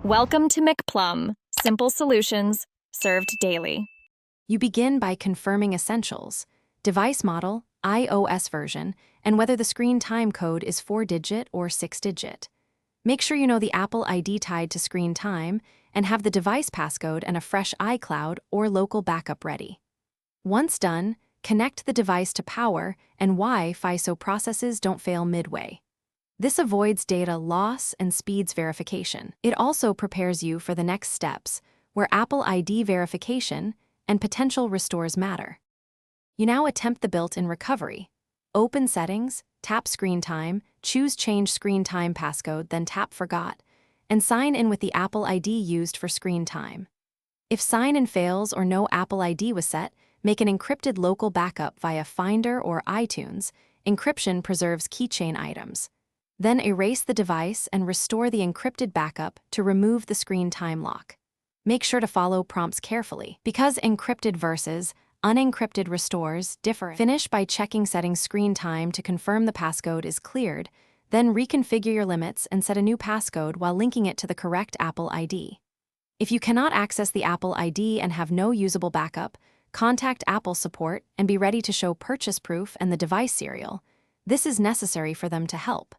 Welcome to McPlum, simple solutions served daily. You begin by confirming essentials: device model, iOS version, and whether the screen time code is 4-digit or 6-digit. Make sure you know the Apple ID tied to screen time and have the device passcode and a fresh iCloud or local backup ready. Once done, connect the device to power and Wi-Fi so processes don't fail midway. This avoids data loss and speeds verification. It also prepares you for the next steps, where Apple ID verification and potential restores matter. You now attempt the built-in recovery. Open Settings, tap Screen Time, choose Change Screen Time Passcode, then tap Forgot, and sign in with the Apple ID used for screen time. If sign-in fails or no Apple ID was set, make an encrypted local backup via Finder or iTunes. Encryption preserves keychain items. Then erase the device and restore the encrypted backup to remove the screen time lock. Make sure to follow prompts carefully, because encrypted versus unencrypted restores differ. Finish by checking settings screen time to confirm the passcode is cleared, then reconfigure your limits and set a new passcode while linking it to the correct Apple ID. If you cannot access the Apple ID and have no usable backup, contact Apple support and be ready to show purchase proof and the device serial. This is necessary for them to help.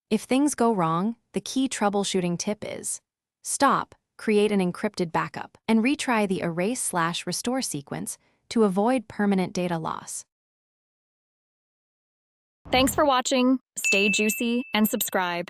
If things go wrong, the key troubleshooting tip is: stop, create an encrypted backup, and retry the erase/restore sequence to avoid permanent data loss. Thanks for watching. Stay juicy and subscribe.